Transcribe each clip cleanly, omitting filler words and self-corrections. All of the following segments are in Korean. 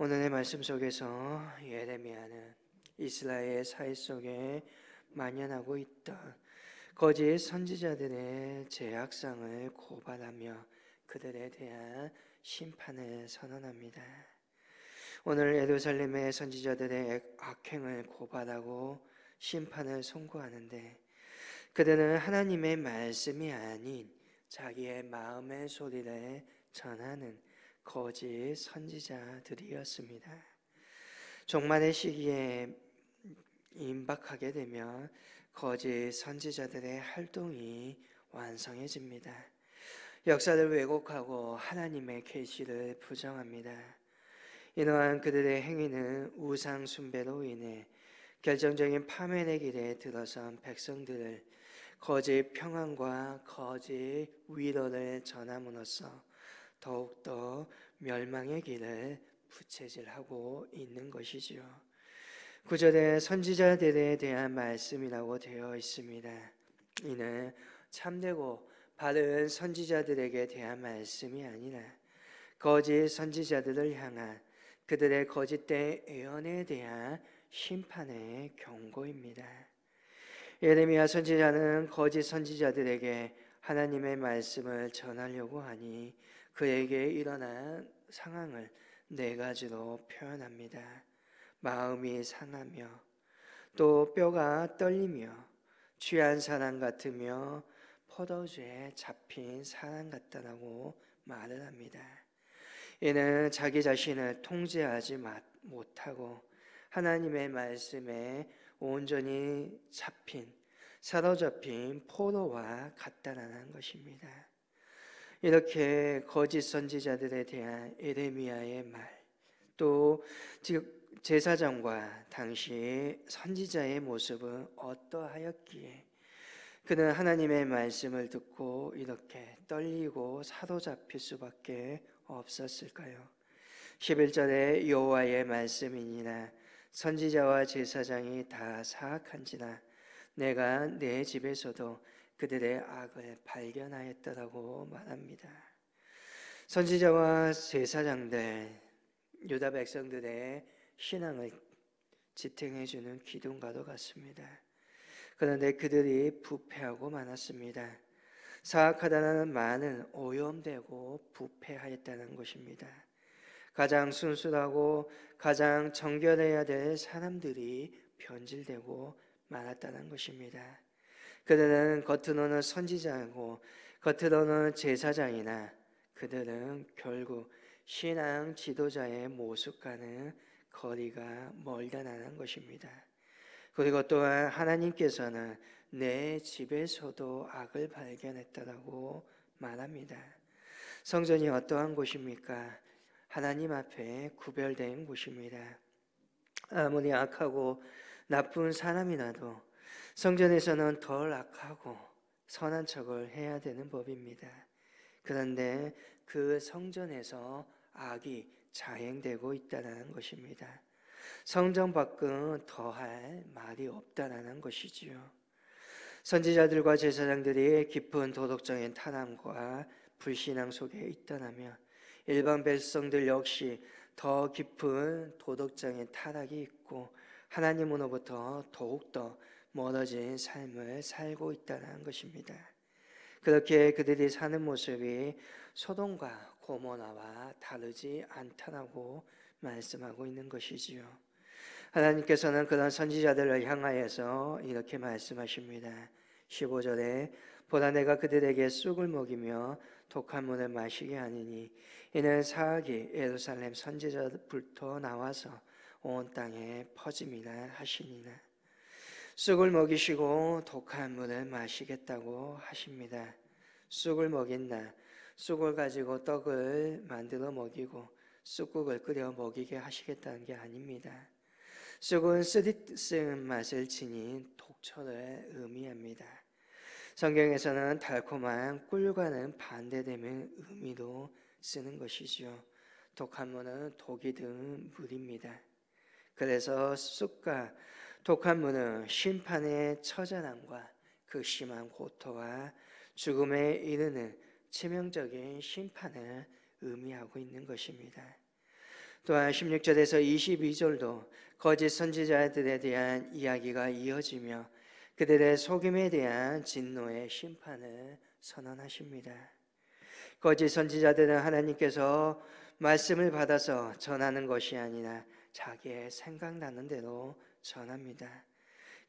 오늘의 말씀 속에서 예레미야는 이스라엘 사회 속에 만연하고 있던 거짓 선지자들의 죄악상을 고발하며 그들에 대한 심판을 선언합니다. 오늘 예루살렘의 선지자들의 악행을 고발하고 심판을 선고하는데, 그들은 하나님의 말씀이 아닌 자기의 마음의 소리를 전하는 거짓 선지자들이었습니다. 종말의 시기에 임박하게 되면 거짓 선지자들의 활동이 완성해집니다. 역사를 왜곡하고 하나님의 계시를 부정합니다. 이러한 그들의 행위는 우상 숭배로 인해 결정적인 파멸의 길에 들어선 백성들을 거짓 평안과 거짓 위로를 전함으로써 더욱더 멸망의 길을 부채질하고 있는 것이지요. 9절에 선지자들에 대한 말씀이라고 되어 있습니다. 이는 참되고 바른 선지자들에게 대한 말씀이 아니라 거짓 선지자들을 향한 그들의 거짓된 예언에 대한 심판의 경고입니다. 예레미야 선지자는 거짓 선지자들에게 하나님의 말씀을 전하려고 하니 그에게 일어난 상황을 네 가지로 표현합니다. 마음이 상하며, 또 뼈가 떨리며, 취한 사람 같으며, 포도주에 잡힌 사람 같다라고 말을 합니다. 이는 자기 자신을 통제하지 못하고 하나님의 말씀에 온전히 사로잡힌 포도와 같다라는 것입니다. 이렇게 거짓 선지자들에 대한 예레미야의 말, 또 제사장과 당시 선지자의 모습은 어떠하였기에 그는 하나님의 말씀을 듣고 이렇게 떨리고 사로잡힐 수밖에 없었을까요? 11절에 여호와의 말씀이니라 선지자와 제사장이 다 사악한지라 내가 내 집에서도 그들의 악을 발견하였다라고 말합니다. 선지자와 제사장들, 유다 백성들의 신앙을 지탱해주는 기둥과도 같습니다. 그런데 그들이 부패하고 많았습니다. 사악하다는 말은 오염되고 부패하였다는 것입니다. 가장 순수하고 가장 정결해야 될 사람들이 변질되고 많았다는 것입니다. 그들은 겉으로는 선지자이고 겉으로는 제사장이나 그들은 결국 신앙 지도자의 모습과는 거리가 멀다는 것입니다. 그리고 또한 하나님께서는 내 집에서도 악을 발견했다라고 말합니다. 성전이 어떠한 곳입니까? 하나님 앞에 구별된 곳입니다. 아무리 악하고 나쁜 사람이라도 성전에서는 덜 악하고 선한 척을 해야 되는 법입니다. 그런데 그 성전에서 악이 자행되고 있다는 것입니다. 성전 밖은 더할 말이 없다는 것이지요. 선지자들과 제사장들이 깊은 도덕적인 타락과 불신앙 속에 있다면 일반 백성들 역시 더 깊은 도덕적인 타락이 있고 하나님으로부터 더욱더 멀어진 삶을 살고 있다는 것입니다. 그렇게 그들이 사는 모습이 소돔과 고모라와 다르지 않다라고 말씀하고 있는 것이지요. 하나님께서는 그런 선지자들을 향하여서 이렇게 말씀하십니다. 15절에 보라 내가 그들에게 쑥을 먹이며 독한 물을 마시게 하느니 이는 사악이 예루살렘 선지자들부터 나와서 온 땅에 퍼짐이라 하시니라. 쑥을 먹이시고 독한 물을 마시겠다고 하십니다. 쑥을 먹인다. 쑥을 가지고 떡을 만들어 먹이고 쑥국을 끓여 먹이게 하시겠다는 게 아닙니다. 쑥은 쓰디쓴 맛을 지닌 독초를 의미합니다. 성경에서는 달콤한 꿀과는 반대되는 의미로 쓰는 것이죠. 독한 물은 독이 든 물입니다. 그래서 쑥과 독한 물은 심판의 처절함과 그 심한 고통과 죽음에 이르는 치명적인 심판을 의미하고 있는 것입니다. 또한 16절에서 22절도 거짓 선지자들에 대한 이야기가 이어지며 그들의 속임에 대한 진노의 심판을 선언하십니다. 거짓 선지자들은 하나님께서 말씀을 받아서 전하는 것이 아니라 자기의 생각나는 대로 전합니다.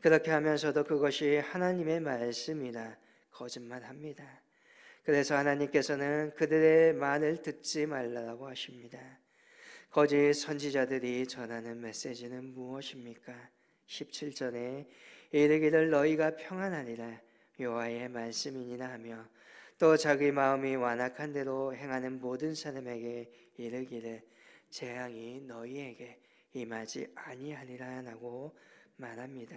그렇게 하면서도 그것이 하나님의 말씀이라 거짓말합니다. 그래서 하나님께서는 그들의 말을 듣지 말라고 하십니다. 거짓 선지자들이 전하는 메시지는 무엇입니까? 17절에 이르기를 너희가 평안하리라 여호와의 말씀이니라 하며 또 자기 마음이 완악한 대로 행하는 모든 사람에게 이르기를 재앙이 너희에게 임하지 아니하리라라고 말합니다.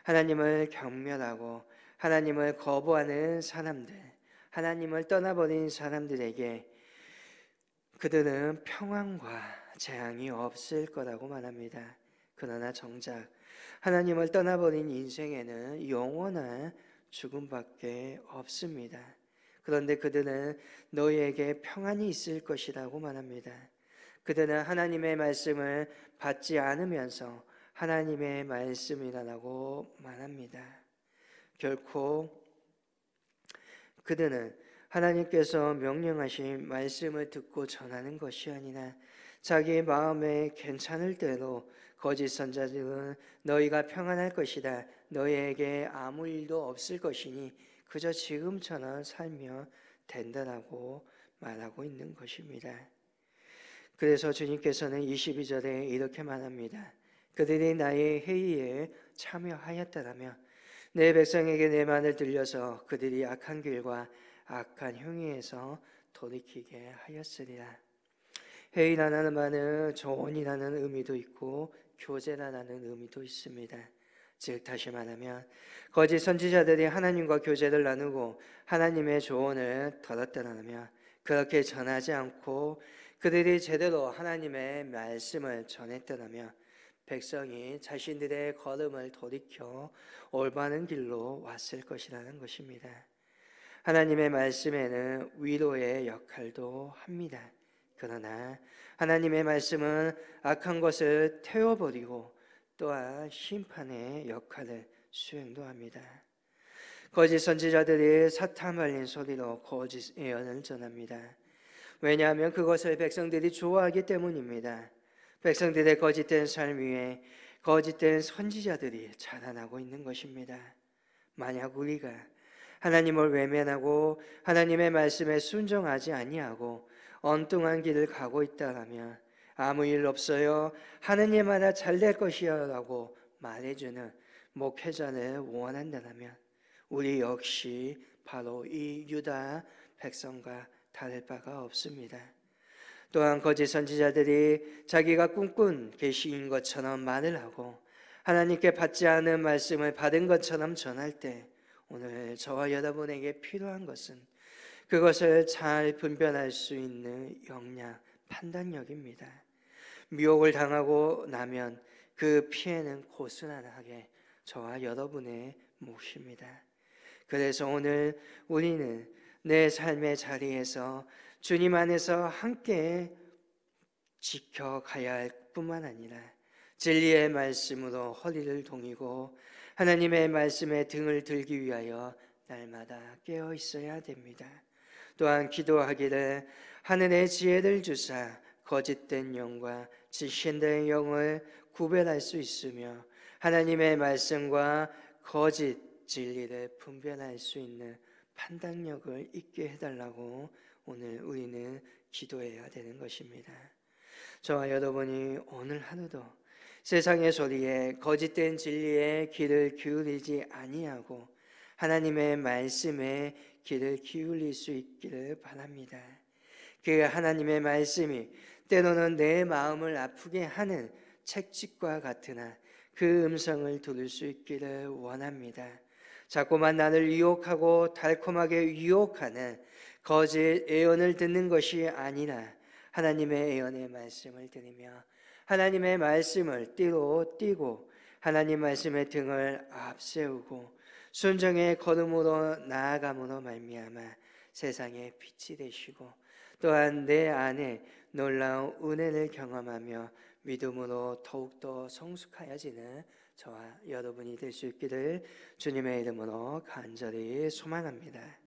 하나님을 경멸하고 하나님을 거부하는 사람들, 하나님을 떠나버린 사람들에게 그들은 평안과 재앙이 없을 거라고 말합니다. 그러나 정작 하나님을 떠나버린 인생에는 영원한 죽음밖에 없습니다. 그런데 그들은 너희에게 평안이 있을 것이라고 말합니다. 그들은 하나님의 말씀을 받지 않으면서 하나님의 말씀이라고 말합니다. 결코 그들은 하나님께서 명령하신 말씀을 듣고 전하는 것이 아니라 자기 마음에 괜찮을 대로 거짓 선자들은 너희가 평안할 것이다. 너희에게 아무 일도 없을 것이니 그저 지금처럼 살면 된다라고 말하고 있는 것입니다. 그래서 주님께서는 22절에 이렇게 말합니다. 그들이 나의 회의에 참여하였다라며 내 백성에게 내 말을 들려서 그들이 악한 길과 악한 행위에서 돌이키게 하였으리라. 회의라는 말은 조언이라는 의미도 있고 교제라는 의미도 있습니다. 즉 다시 말하면 거짓 선지자들이 하나님과 교제를 나누고 하나님의 조언을 들었다라며 그렇게 전하지 않고 그들이 제대로 하나님의 말씀을 전했다라며 백성이 자신들의 걸음을 돌이켜 올바른 길로 왔을 것이라는 것입니다. 하나님의 말씀에는 위로의 역할도 합니다. 그러나 하나님의 말씀은 악한 것을 태워버리고 또한 심판의 역할을 수행도 합니다. 거짓 선지자들이 사탄 말린 소리로 거짓 예언을 전합니다. 왜냐하면 그것을 백성들이 좋아하기 때문입니다. 백성들의 거짓된 삶 위에 거짓된 선지자들이 자라나고 있는 것입니다. 만약 우리가 하나님을 외면하고 하나님의 말씀에 순종하지 아니하고 엉뚱한 길을 가고 있다라면 아무 일 없어요, 하는 일마다 잘 될 것이야 라고 말해주는 목회자를 원한다면 우리 역시 바로 이 유다 백성과 다를 바가 없습니다. 또한 거짓 선지자들이 자기가 꿈꾼 계시인 것처럼 말을 하고 하나님께 받지 않은 말씀을 받은 것처럼 전할 때 오늘 저와 여러분에게 필요한 것은 그것을 잘 분별할 수 있는 역량, 판단력입니다. 미혹을 당하고 나면 그 피해는 고스란하게 저와 여러분의 몫입니다. 그래서 오늘 우리는 내 삶의 자리에서 주님 안에서 함께 지켜가야 할 뿐만 아니라 진리의 말씀으로 허리를 동이고 하나님의 말씀에 등을 들기 위하여 날마다 깨어 있어야 됩니다. 또한 기도하기를 하늘의 지혜를 주사 거짓된 영과 진실된 영을 구별할 수 있으며 하나님의 말씀과 거짓 진리를 분별할 수 있는 판단력을 있게 해달라고 오늘 우리는 기도해야 되는 것입니다. 저와 여러분이 오늘 하루도 세상의 소리에 거짓된 진리에 귀를 기울이지 아니하고 하나님의 말씀에 귀를 기울일 수 있기를 바랍니다. 그 하나님의 말씀이 때로는 내 마음을 아프게 하는 책찍과 같으나 그 음성을 들을 수 있기를 원합니다. 자꾸만 나를 유혹하고 달콤하게 유혹하는 거짓 예언을 듣는 것이 아니라 하나님의 예언의 말씀을 들으며 하나님의 말씀을 띠로 띠고 하나님 말씀의 등을 앞세우고 순종의 걸음으로 나아감으로 말미암아 세상의 빛이 되시고 또한 내 안에 놀라운 은혜를 경험하며 믿음으로 더욱더 성숙하여지는 저와 여러분이 될 수 있기를 주님의 이름으로 간절히 소망합니다.